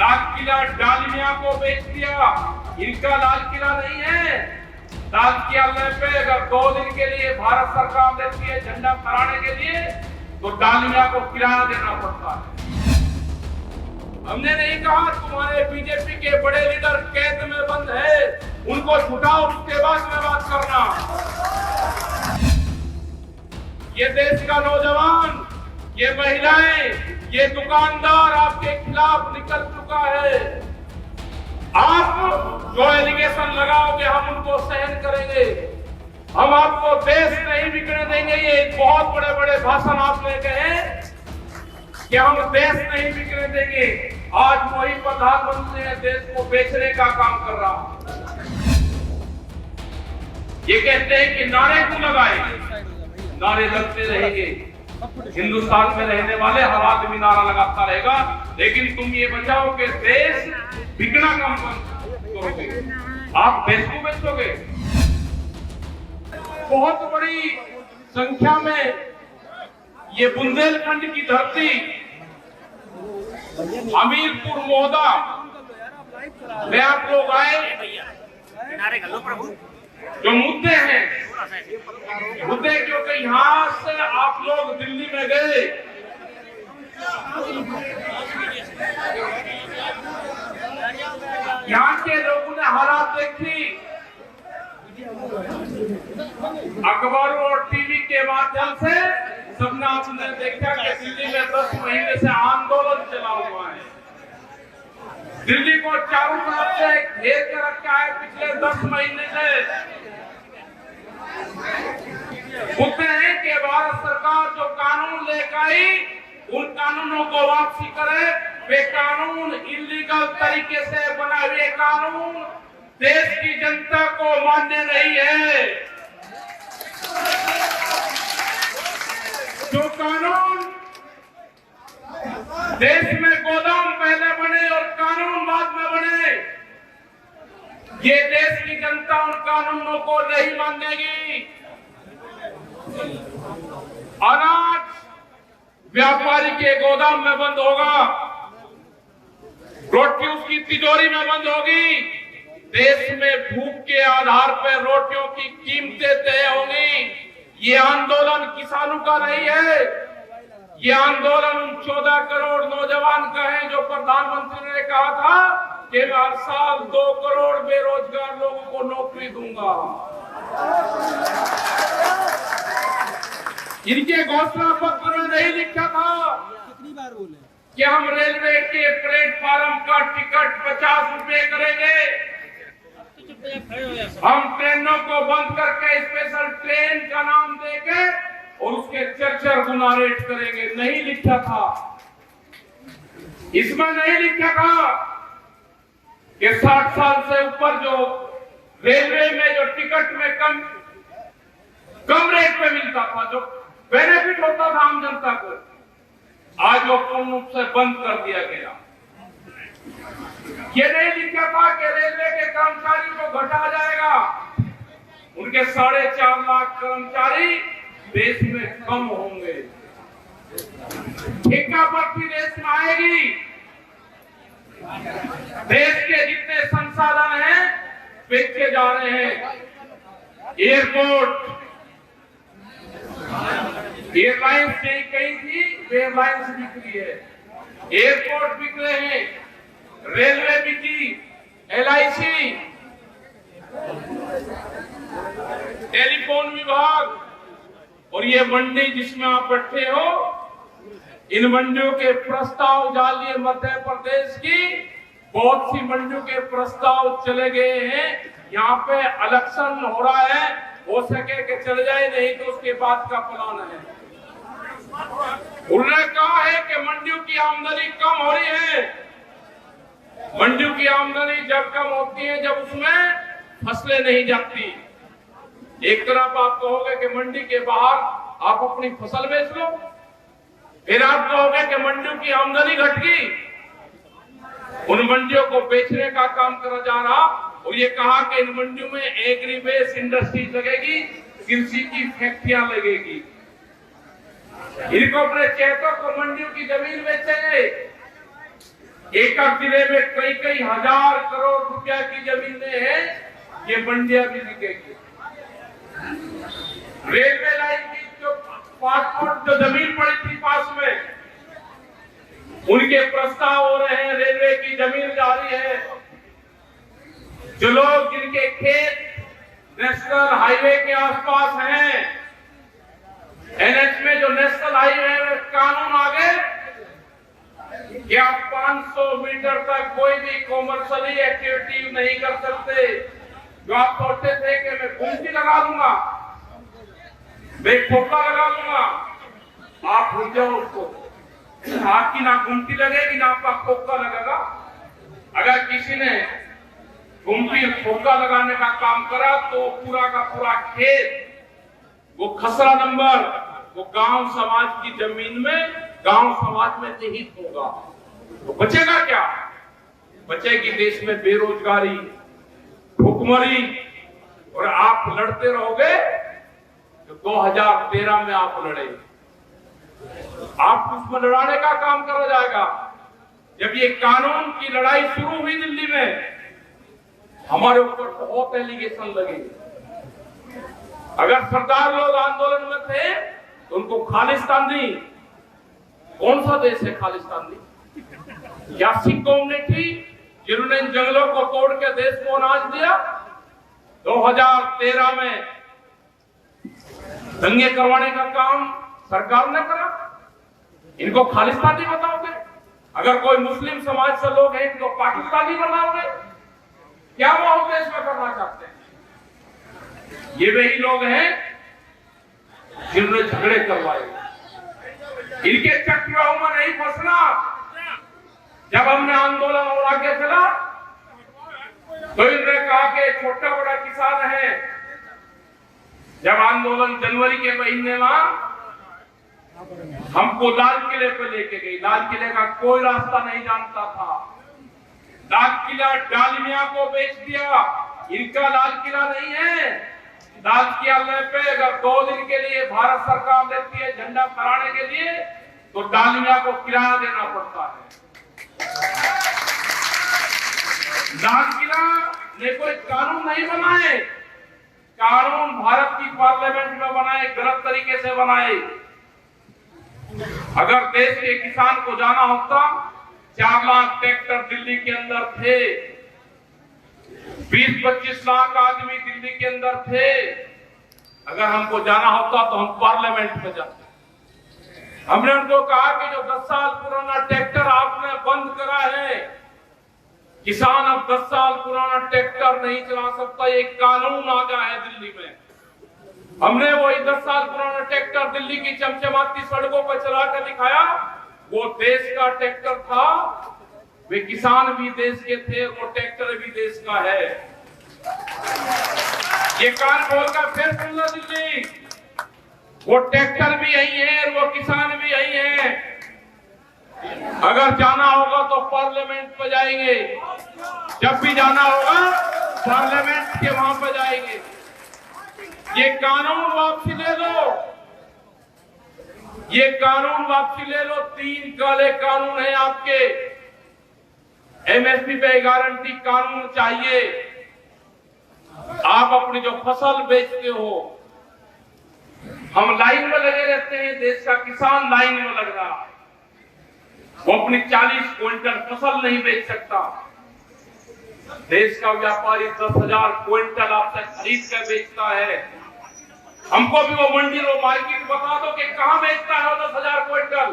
लाल किला डालमिया को बेच दिया। इनका लाल किला नहीं है। लाल किले पे अगर 2 दिन के लिए भारत सरकार देती है झंडा फहराने के लिए, तो डालमिया को किराया देना पड़ता है। हमने नहीं कहा तुम्हारे बीजेपी के बड़े लीडर कैद में बंद है, उनको छुटाओ, उसके बाद में बात करना। ये देश का नौजवान, ये महिलाएं, ये दुकानदार आपके खिलाफ निकल चुका है। आप जो एलिगेशन लगाओगे हम उनको सहन करेंगे। हम आपको देश नहीं बिकने देंगे। ये बहुत बड़े बड़े भाषण आपने कहे कि हम देश नहीं बिकने देंगे। आज वही प्रधानमंत्री है देश को बेचने का काम कर रहा। ये कहते हैं कि नारे क्यों लगाए, नारे लगते रहेंगे। हिंदुस्तान में रहने वाले हर आदमी नारा लगाता रहेगा, लेकिन तुम ये बचाओ कि देश बिकना कम करोगे। आप देश को बेचोगे। बहुत बड़ी संख्या में ये बुंदेलखंड की धरती, हमीरपुर मोहदा में आप लोग आए। जो मुद्दे हैं, मुद्दे क्योंकि यहाँ से आप लोग दिल्ली में गए, यहाँ के लोगों ने हालात देखी। अखबारों और टीवी के माध्यम से सबने आपने देखा कि दिल्ली में 10 महीने से आंदोलन चला हुआ है। दिल्ली को चारों तरफ से घेर कर रखा है पिछले 10 महीने से। मुद्दे हैं कि भारत सरकार जो कानून लेकर आई, उन कानूनों को वापसी करे। वे कानून इलीगल तरीके से बनाए हुए कानून देश की जनता को मान्य नहीं है। जो कानून देश में गोदाम पहले बने और कानून बाद में बने, ये देश की जनता उन कानूनों को नहीं मानेगी। अनाज व्यापारी के गोदाम में बंद होगा, रोटी उसकी तिजोरी में बंद होगी। देश में भूख के आधार पर रोटियों की कीमतें तय होंगी। ये आंदोलन किसानों का नहीं है। ये आंदोलन 14 करोड़ नौजवान का है, जो प्रधानमंत्री ने कहा था कि मैं हर साल 2 करोड़ बेरोजगार लोगों को नौकरी दूंगा। इनके घोषणा पत्र में नहीं लिखा था कितनी बार बोले कि हम रेलवे के प्लेटफार्म का टिकट 50 रुपए करेंगे, हम ट्रेनों को बंद करके स्पेशल ट्रेन का नाम देके और उसके चर्चा गुना रेट करेंगे। नहीं लिखा था, इसमें नहीं लिखा था कि 60 साल से ऊपर जो रेलवे में जो टिकट में कम रेट पे मिलता था, जो बेनिफिट होता था आम जनता को, आज वो पूर्ण रूप से बंद कर दिया गया। ये नहीं लिखा था कि रेलवे के कर्मचारी को घटा जाएगा। उनके 4.5 लाख कर्मचारी देश में कम होंगे। ठेका भर्ती देश में आएगी। देश के जितने संसाधन हैं बेचे जा रहे हैं। एयरपोर्ट, एयरलाइंस नहीं कही थी, एयरलाइंस बिक रही है। एयरपोर्ट बिक रहे हैं, रेलवे बिकी, LIC, टेलीफोन विभाग और ये मंडी जिसमें आप बैठे हो, इन मंडियों के प्रस्ताव जालिए मध्य प्रदेश की बहुत सी मंडियों के प्रस्ताव चले गए हैं। यहाँ पे इलेक्शन हो रहा है, हो सके कि चले जाए, नहीं तो उसके बाद का प्लान है। उन्होंने कहा है कि मंडियों की आमदनी कम हो रही है। मंडियों की आमदनी जब कम होती है जब उसमें फसलें नहीं जाती। एक तरफ आप कहोगे कि मंडी के बाहर आप अपनी फसल बेच लो, फिर आप कहोगे कि मंडियों की आमदनी घट गई। उन मंडियों को बेचने का काम करा जा रहा और ये कहा कि इन मंडियों में एग्री बेस इंडस्ट्रीज लगेगी, कृषि की फैक्ट्रियां लगेगी। इनको अपने चेतों को मंडियों की जमीन बेचेंगे। एक जिले में कई कई हजार करोड़ रुपया की जमीनें हैं, ये मंडियां भी बिकेगी। रेलवे लाइन की जो पासपोर्ट जो जमीन पड़ी थी पास में, उनके प्रस्ताव हो रहे हैं, रेलवे की जमीन जा रही है। जो लोग जिनके खेत नेशनल हाईवे के आसपास हैं, एनएच में जो नेशनल हाईवे कानून आ गए कि आप 500 मीटर तक कोई भी कॉमर्शियली एक्टिविटी नहीं कर सकते। जो आप सोचते थे कि मैं गुमटी लगा लूंगा, मैं खोखा लगा लूंगा, आप भूल जाओ उसको। आपकी ना गुमटी लगेगी ना आपका खोखा लगेगा। अगर किसी ने गुमटी खोखा लगाने का काम करा तो पूरा का पूरा खेत वो खसरा नंबर वो गांव समाज की जमीन में गांव समाज में निहित होगा। तो बचेगा क्या? बचेगी देश में बेरोजगारी, भुखमरी, और आप लड़ते रहोगे। तो 2013 में आप लड़े, आप उसमें लड़ाने का काम करा जाएगा। जब ये कानून की लड़ाई शुरू हुई दिल्ली में, हमारे ऊपर बहुत एलिगेशन लगे। अगर सरदार लोग आंदोलन में थे तो उनको खालिस्तानी, कौन सा देश है खालिस्तानी? या सिख कौम ने थी जिन्होंने इन जंगलों को तोड़ के देश को अनाज दिया। 2013 में दंगे करवाने का काम सरकार ने करा। इनको खालिस्तानी बताओगे? अगर कोई मुस्लिम समाज से लोग हैं इनको पाकिस्तानी बनाओगे? क्या वो उस देश में करना चाहते हैं? ये वही लोग हैं जिन्होंने झगड़े करवाए। इनके चक्रव्यूह में नहीं फंसना। जब हमने आंदोलन और आगे चला तो इन्होंने कहा कि छोटा बड़ा किसान है। जब आंदोलन जनवरी के महीने में हमको लाल किले पे लेके गई, लाल किले का कोई रास्ता नहीं जानता था। लाल किला डालमिया को बेच दिया। इनका लाल किला नहीं है। लाल किले पे अगर 2 दिन के लिए भारत सरकार देती है झंडा फहराने के लिए, तो डालमिया को किराया देना पड़ता है। लाल किला ने कोई कानून नहीं बनाए। कानून भारत की पार्लियामेंट में बनाए, गलत तरीके से बनाए। अगर देश के किसान को जाना होता, 4 लाख ट्रैक्टर दिल्ली के अंदर थे, 20-25 लाख आदमी दिल्ली के अंदर थे। अगर हमको जाना होता तो हम पार्लियामेंट में जाते। हमने उनको कहा कि जो 10 साल पुराना ट्रैक्टर आपने बंद करा है, किसान अब 10 साल पुराना ट्रैक्टर नहीं चला सकता। एक कानून आ गया है दिल्ली में। हमने वही 10 साल पुराना ट्रैक्टर दिल्ली की चमचमाती सड़कों पर चला कर दिखाया। वो देश का ट्रैक्टर था, वे किसान भी देश के थे, वो ट्रैक्टर भी देश का है। ये कान खोलकर फिर सुन लो दिल्ली, वो ट्रैक्टर भी यही है और वो किसान भी यही है। अगर जाना होगा तो पार्लियामेंट पे जाएंगे। जब भी जाना होगा पार्लियामेंट के वहां पे जाएंगे। ये कानून वापसी ले लो, ये कानून वापसी ले लो। 3 काले कानून है आपके। एमएसपी पे गारंटी कानून चाहिए। आप अपनी जो फसल बेचते हो, हम लाइन में लगे रहते हैं, देश का किसान लाइन में लग रहा, वो अपनी 40 क्विंटल फसल नहीं बेच सकता। देश का व्यापारी 10,000 क्विंटल आपसे खरीद कर बेचता है। हमको भी वो मंडी और मार्केट बता दो कि कहां बेचता है 10,000 क्विंटल।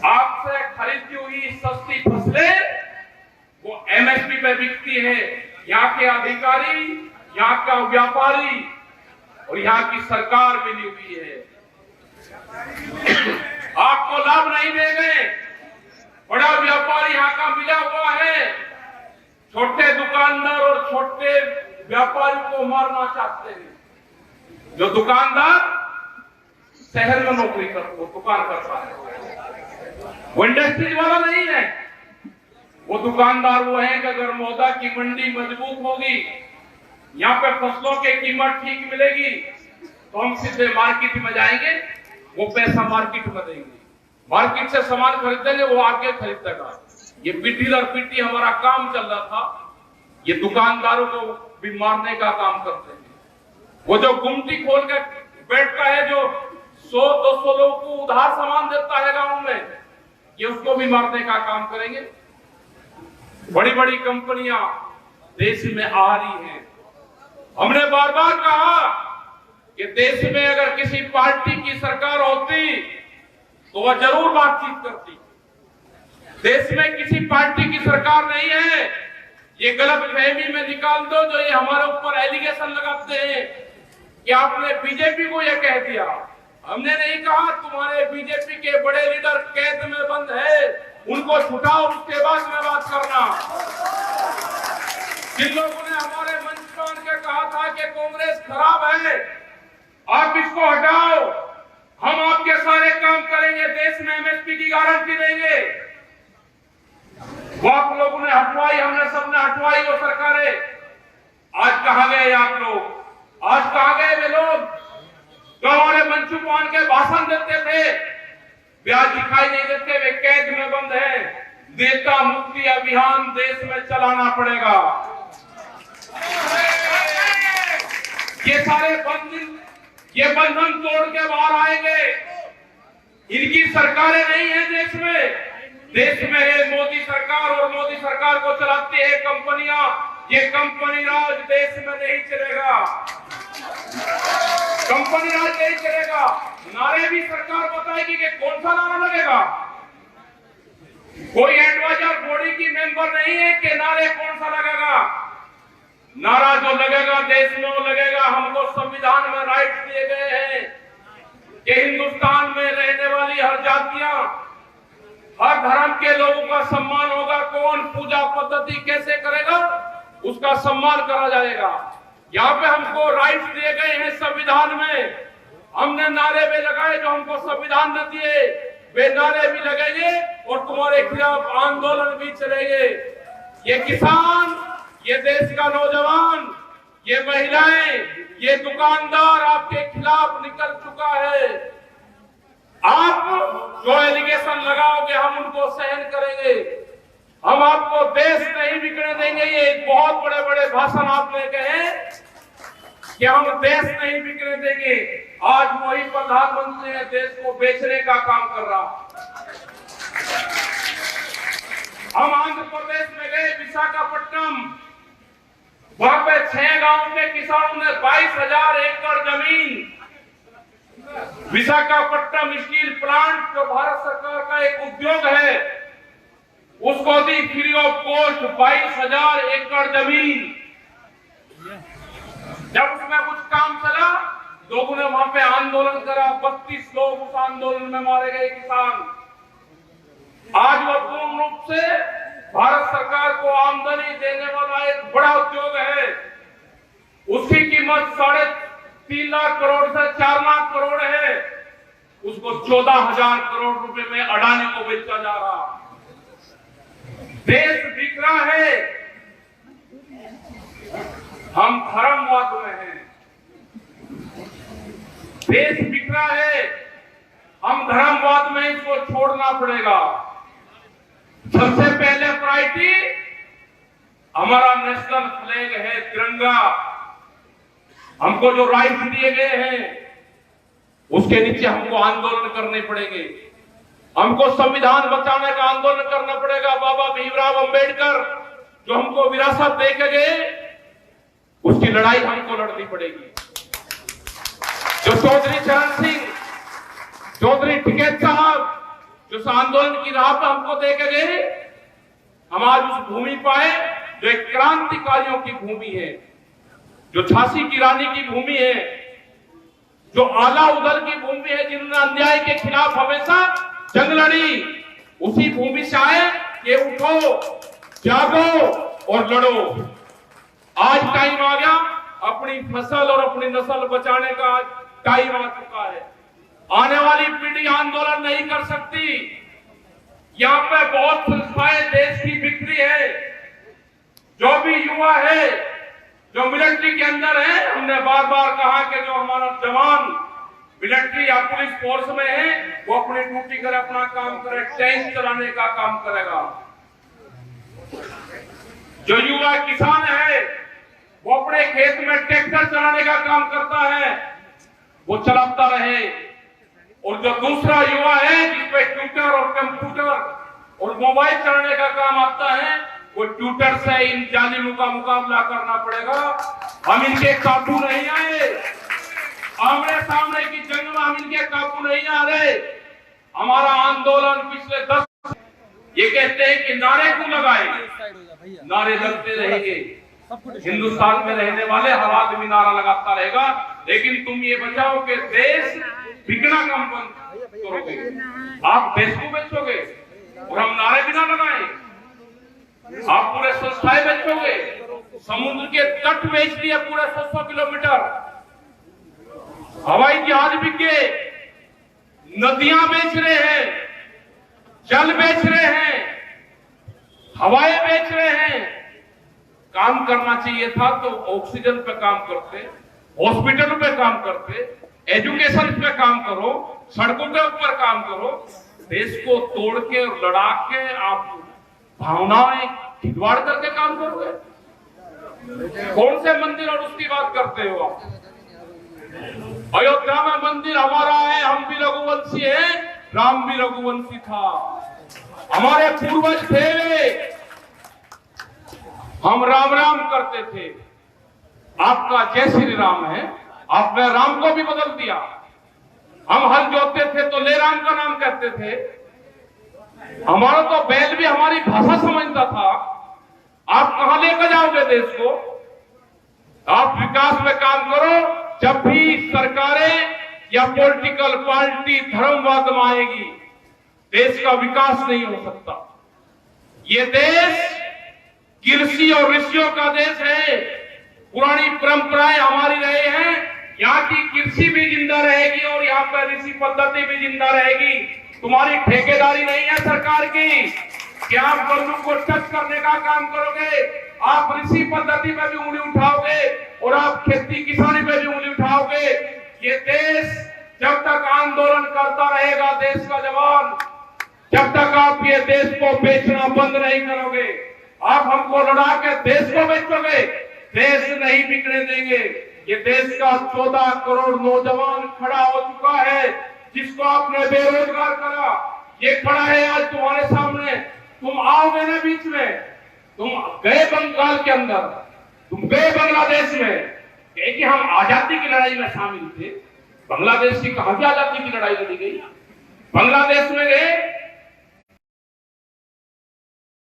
आपसे खरीदी हुई सस्ती फसलें वो एमएसपी पे बिकती है। यहाँ के अधिकारी, यहाँ का व्यापारी और यहाँ की सरकार मिली हुई है। आपको लाभ नहीं देंगे। बड़ा व्यापारी यहाँ का मिला हुआ है। छोटे दुकानदार और छोटे व्यापारी को मारना चाहते हैं। जो दुकानदार शहर में नौकरी करता, वो दुकान करता है, वो इंडस्ट्रीज वाला नहीं है। वो दुकानदार वो है कि अगर मौदा की मंडी मजबूत होगी, यहाँ पे फसलों की कीमत ठीक मिलेगी, तो हम सीधे मार्केट में जाएंगे, वो पैसा मार्केट में देंगे, मार्केट से सामान खरीदेंगे, वो आगे खरीदेगा। ये पीटी दर पीटी हमारा काम चल रहा था। ये दुकानदारों को भी मारने का काम करते हैं। वो जो गुमटी खोल के बैठता है, जो 100-200 लोगों को उधार सामान देता है गांव में, ये उसको भी मारने का काम करेंगे। बड़ी बड़ी कंपनियां देश में आ रही हैं। हमने बार बार कहा कि देश में अगर किसी पार्टी की सरकार होती तो वह जरूर बातचीत करती। देश में किसी पार्टी की सरकार नहीं है। ये गलत फहमी में निकाल दो जो ये हमारे ऊपर एलिगेशन लगाते हैं कि आपने बीजेपी को ये कह दिया। हमने नहीं कहा। तुम्हारे बीजेपी के बड़े लीडर कैद में बंद है, उनको छुटाओ, उसके बाद में बात करना। जिन लोगों ने हमारे मंच पर के कहा था कि कांग्रेस खराब है, आप इसको हटाओ, हम आपके सारे काम करेंगे, देश में एमएसपी की गारंटी देंगे, वो आप लोगों ने हटवाई, हमने सबने हटवाई वो सरकारें। आज कहां गए आप लोग? आज कहां गए वे लोग जो हमारे मंचू पान के भाषण देते थे? वे आज दिखाई नहीं देते, वे कैद में बंद हैं। देता मुक्ति अभियान देश में चलाना पड़ेगा। ये सारे बंधन तोड़ के बाहर आएंगे। इनकी सरकारें नहीं है देश में। देश में है मोदी सरकार, और मोदी सरकार को चलाती है कंपनियां। ये कंपनी राज देश में नहीं चलेगा। कंपनी राज नहीं चलेगा। नारे भी सरकार बताएगी कि कौन सा नारा लगेगा। कोई एडवाइजर बॉडी की मेंबर नहीं है कि नारे कौन सा लगेगा। नारा जो लगेगा देश में वो लगेगा, हमको संविधान में राइट दिए गए हैं कि हिंदुस्तान में रहने वाली हर जातियां, हर धर्म के लोगों का सम्मान होगा। कौन पूजा पद्धति कैसे करेगा उसका सम्मान करा जाएगा। यहाँ पे हमको राइट्स दिए गए हैं संविधान में। हमने नारे भी लगाए जो हमको संविधान ने दिए, वे नारे भी लगेंगे और तुम्हारे खिलाफ आंदोलन भी चलेंगे। ये किसान, ये देश का नौजवान, ये महिलाएं, ये दुकानदार आपके खिलाफ निकल चुका है। आप जो एलिगेशन लगाओगे हम उनको सहन करेंगे। हम आपको देश नहीं बिकने देंगे। ये बहुत बड़े बड़े भाषण आपने कहे कि हम देश नहीं बिकने देंगे। आज वही प्रधानमंत्री है देश को बेचने का काम कर रहा। हम आंध्र प्रदेश में गए, विशाखापट्टनम, वहां पे 6 गांव के किसानों ने 22,000 एकड़ जमीन विशाखापट्टनम स्टील प्लांट जो भारत सरकार का एक उद्योग है उसको दी फ्री ऑफ कॉस्ट 22,000 एकड़ जमीन। जब उसमें कुछ काम चला लोगों ने वहां पे आंदोलन करा। 32 लोग उस आंदोलन में मारे गए किसान। आज वह पूर्ण रूप से भारत सरकार को आमदनी देने वाला एक बड़ा उद्योग है। उसकी कीमत 3.5 लाख करोड़ से 4 लाख करोड़ है। उसको 14,000 करोड़ रुपए में अडानी को बेचा जा रहा। देश बिक रहा है। हम धर्मवाद में हैं। देश बिक रहा है, हम धर्मवाद में इसको छोड़ना पड़ेगा। सबसे पहले प्रायोरिटी हमारा नेशनल फ्लैग है, तिरंगा। हमको जो राइट्स दिए गए हैं उसके नीचे हमको आंदोलन करने पड़ेंगे। हमको संविधान बचाने का आंदोलन करना पड़ेगा। बाबा भीमराव अंबेडकर जो हमको विरासत दे के गए उसकी लड़ाई हमको लड़नी पड़ेगी। जो चौधरी चरण सिंह, चौधरी टिकैत साहब जो इस आंदोलन की राह पर हमको दे के गए, हम आज उस भूमि पाए जो एक क्रांतिकारियों की भूमि है, जो झांसी की रानी की भूमि है, जो आला उदल की भूमि है, जिन्होंने अन्याय के खिलाफ हमेशा जंग लड़ी। उसी भूमि से आए कि उठो, जागो और लड़ो। आज टाइम आ गया, अपनी फसल और अपनी नस्ल बचाने का टाइम आ चुका है। आने वाली पीढ़ी आंदोलन नहीं कर सकती। यहाँ पे बहुत संस्थाएं देश की बिखरी है। जो भी युवा है, जो मिलिट्री के अंदर है, हमने बार बार कहा कि जो हमारा जवान मिलिट्री या पुलिस फोर्स में है वो अपनी ड्यूटी करे, अपना काम करे, टैंक चलाने का काम करेगा। जो युवा किसान है वो अपने खेत में ट्रैक्टर चलाने का काम करता है, वो चलाता रहे। और जो दूसरा युवा है जिसपे ट्विटर और कंप्यूटर और मोबाइल चलाने का काम आता है, वो ट्विटर से इन जालिमों का मुकाबला करना पड़ेगा। हम इनके काबू नहीं आए, आमने सामने की जंग में हम इनके काबू नहीं आ रहे। हमारा आंदोलन पिछले 10 ये कहते हैं कि नारे क्यों लगाए, नारे लगते रहेंगे। हिंदुस्तान में रहने वाले हर आदमी नारा लगाता रहेगा, लेकिन तुम ये बचाओ कि देश बिकना कम बंद करोगे, आप देश को बेचोगे और हम नारे भी ना लगाए। आप पूरे संस्थाएं बेचोगे, समुद्र के तट बेच दिए पूरे 100 किलोमीटर, हवाई जहाज बिक गए, नदियां बेच रहे हैं, जल बेच रहे हैं, हवाएं बेच रहे हैं। काम करना चाहिए था तो ऑक्सीजन पे काम करते, हॉस्पिटल पे काम करते, एजुकेशन पे काम करो, सड़कों के ऊपर काम करो। देश को तोड़ के और लड़ा के आप भावनाएं खिलवाड़ करके काम करोगे? कौन से मंदिर और उसकी बात करते हो आप? अयोध्या में मंदिर हमारा है, हम भी रघुवंशी हैं, राम भी रघुवंशी था, हमारे पूर्वज थे, हम राम राम करते थे। आपका जय श्री राम है, आपने राम को भी बदल दिया। हम हल जोतते थे तो ले राम का नाम कहते थे। हमारा तो बैल भी हमारी भाषा समझता था। आप कहां लेकर जाओगे देश को? आप विकास में काम करो। जब भी सरकारें या पॉलिटिकल पार्टी धर्मवाद में आएगी, देश का विकास नहीं हो सकता। ये देश कृषि और ऋषियों का देश है, पुरानी परंपराएं हमारी रहे हैं। यहाँ की कृषि भी जिंदा रहेगी और यहाँ पर ऋषि पद्धति भी जिंदा रहेगी। तुम्हारी ठेकेदारी नहीं है सरकार की कि आप बंदूक को टच करने का काम करोगे। आप ऋषि पद्धति में भी उंगली उठाओगे और आप खेती किसानी में भी उंगली उठाओगे। ये देश जब तक आंदोलन करता रहेगा, देश का जवान, जब तक आप ये देश को बेचना बंद नहीं करोगे, आप हमको लड़ा के देश को बेचोगे, देश नहीं बिकने देंगे। ये देश का 14 करोड़ नौजवान खड़ा हो चुका है, जिसको आपने बेरोजगार करा। ये खड़ा है आज तुम्हारे सामने। तुम आओगे ना बीच में, तुम गए बंगाल के अंदर, तुम गए बांग्लादेश में, कि हम आजादी की लड़ाई में शामिल थे। बांग्लादेश की कहां से आजादी की लड़ाई लड़ी गई? बांग्लादेश में गए,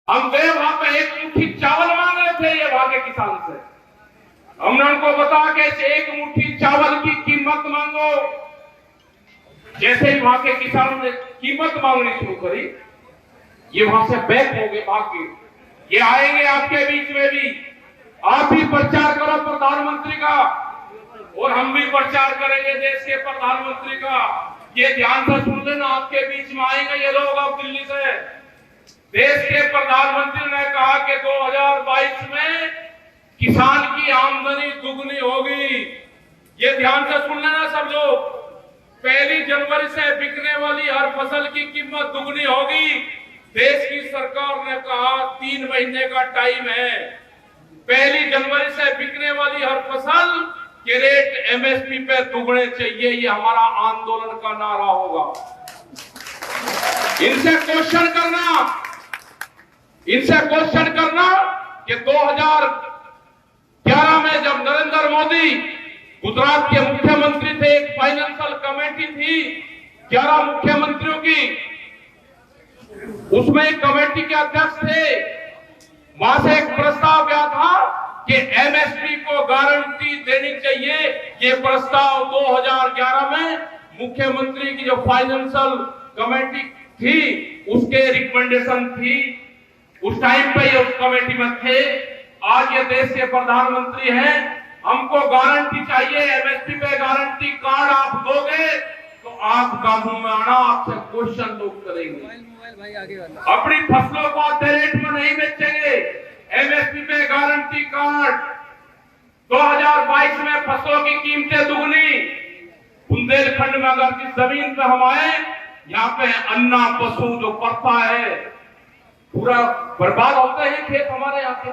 हम गए, वहां पे एक मुट्ठी चावल मांग रहे थे ये वहां के किसान से। हमने उनको बताया कि एक मुट्ठी चावल की कीमत मांगो। जैसे ही वहां के किसानों ने कीमत मांगनी शुरू करी, ये वहां से बैक हो गए, भाग गए। ये आएंगे आपके बीच में भी, आप भी प्रचार करो प्रधानमंत्री का और हम भी प्रचार करेंगे देश के प्रधानमंत्री का। ये ध्यान से सुन लेना, आपके बीच में आएंगे ये लोग अब दिल्ली से। देश के प्रधानमंत्री ने कहा कि 2022 में किसान की आमदनी दुगनी होगी। ये ध्यान से सुन लेना सब लोग। 1 जनवरी से बिकने वाली हर फसल की कीमत दुगनी होगी। देश की सरकार ने कहा 3 महीने का टाइम है। 1 जनवरी से बिकने वाली हर फसल के रेट एमएसपी पे दुगने चाहिए। ये हमारा आंदोलन का नारा होगा। इनसे क्वेश्चन करना कि 2011 में जब नरेंद्र मोदी गुजरात के मुख्यमंत्री थे, एक फाइनेंशियल कमेटी थी 11 मुख्यमंत्रियों की, उसमें एक कमेटी के अध्यक्ष थे। वहां से एक प्रस्ताव गया था कि एमएसपी को गारंटी देनी चाहिए। ये प्रस्ताव 2011 में मुख्यमंत्री की जो फाइनेंशियल कमेटी थी उसके रिकमेंडेशन थी। उस टाइम पे ये उस कमेटी में थे। आज ये देश के प्रधानमंत्री हैं, हमको गारंटी चाहिए, एमएसपी पे गारंटी कार्ड आप दोगे तो आप काबू में आना, आपसे क्वेश्चन लोग करेंगे। अपनी फसलों को आधे रेट में नहीं बेचेंगे। एमएसपी पे गारंटी कार्ड। 2022 में फसलों की कीमतें दुगनी। बुंदेलखंड में अगर जिस जमीन पे हम आए, यहाँ पे अन्ना पशु जो पड़ता है, पूरा बर्बाद होते हैं खेत हमारे यहाँ के।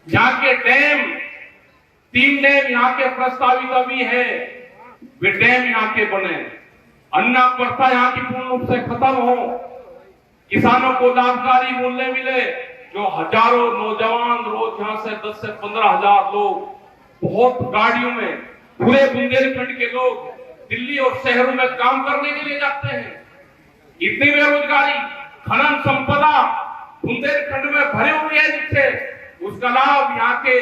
यहाँ के डैम, 3 डैम यहाँ के प्रस्तावित अभी है, वे डैम यहाँ के बने, अन्ना प्रथा यहाँ की पूर्ण रूप से खत्म हो, किसानों को लाभकारी मूल्य मिले, जो हजारों नौजवान रोज यहाँ से 10 से 15 हजार लोग बहुत गाड़ियों में, पूरे बुंदेलखंड के लोग दिल्ली और शहरों में काम करने के लिए जाते हैं। इतनी बेरोजगारी, खनन संपदा बुंदेलखंड में भरे हुए है, जिससे उसका लाभ यहाँ के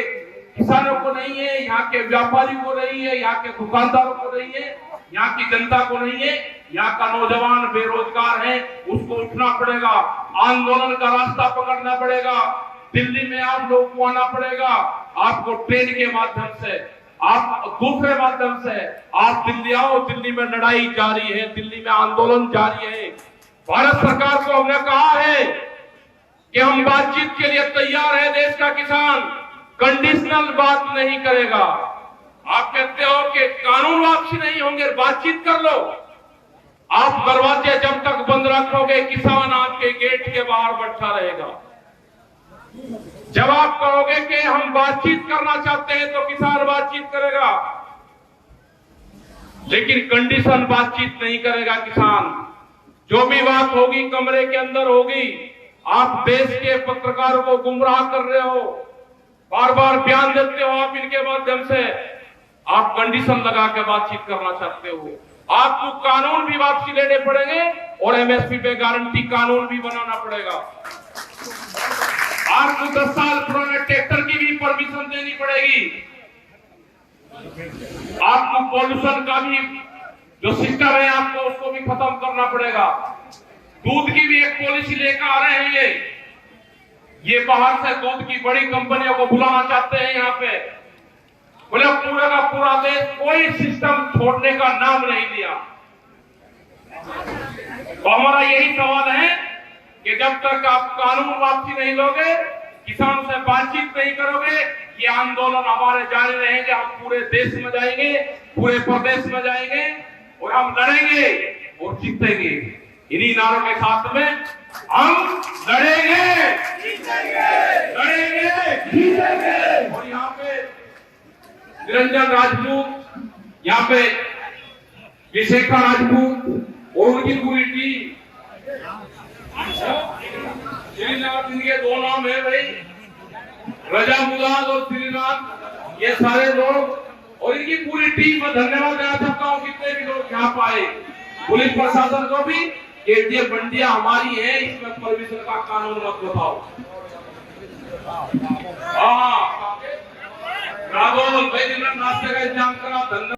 किसानों को नहीं है, यहाँ के व्यापारियों को नहीं है, यहाँ के दुकानदारों को नहीं है, यहाँ की जनता को नहीं है। यहाँ का नौजवान बेरोजगार है, उसको उठना पड़ेगा, आंदोलन का रास्ता पकड़ना पड़ेगा, दिल्ली में आप लोगों को आना पड़ेगा, आपको ट्रेन के माध्यम से, आप दूसरे माध्यम से आप दिल्ली आओ। दिल्ली में लड़ाई जारी है, दिल्ली में आंदोलन जारी है। भारत सरकार को हमने कहा है कि हम बातचीत के लिए तैयार है, देश का किसान कंडीशनल बात नहीं करेगा। आप कहते हो कि कानून वापसी नहीं होंगे, बातचीत कर लो। आप दरवाजे जब तक बंद रखोगे, किसान आपके गेट के बाहर बैठा रहेगा। जब आप कहोगे कि हम बातचीत करना चाहते हैं, तो किसान बातचीत करेगा, लेकिन कंडीशन बातचीत नहीं करेगा किसान। जो भी बात होगी कमरे के अंदर होगी। आप देश के पत्रकारों को गुमराह कर रहे हो, बार बार बयान देते हो, आप इनके माध्यम से आप कंडीशन लगा के बातचीत करना चाहते हो। आपको कानून भी वापसी लेने पड़ेंगे और एमएसपी पे गारंटी कानून भी बनाना पड़ेगा। आपको 10 साल पुराने ट्रैक्टर की भी परमिशन देनी पड़ेगी। आपको पॉल्यूशन का भी जो सिस्टम है, आपको उसको भी खत्म करना पड़ेगा। दूध की भी एक पॉलिसी लेकर आ रहे हैं। ये बाहर से दूध की बड़ी कंपनियों को बुलाना चाहते हैं यहाँ पे। बोले पूरा का पूरा देश कोई सिस्टम छोड़ने का नाम नहीं लिया। तो हमारा यही सवाल है कि जब तक आप कानून वापसी नहीं लोगे, किसान से बातचीत नहीं करोगे, ये आंदोलन हमारे जारी रहेंगे। हम पूरे देश में जाएंगे, पूरे प्रदेश में जाएंगे और हम लड़ेंगे और जीतेंगे। इन्हीं नारों के साथ में हम लड़ेंगे, लड़ेंगे, जीतेंगे। और यहाँ पे निरंजन राजपूत, यहाँ पे विशेखा राजपूत और उनकी पूरी टीम, श्रीनाथ, इनके 2 नाम है भाई, रजा मुराद और श्रीनाथ, ये सारे लोग और इनकी पूरी टीम में धन्यवाद देना चाहता हूँ। कितने भी लोग यहाँ पाए, पुलिस प्रशासन को भी, ये मंडियां हमारी है, इसमें परमिशन का कानून मत बताओ। हाँ, राघव भाई, नाश्ते का इंतजाम करा। धन्यवाद।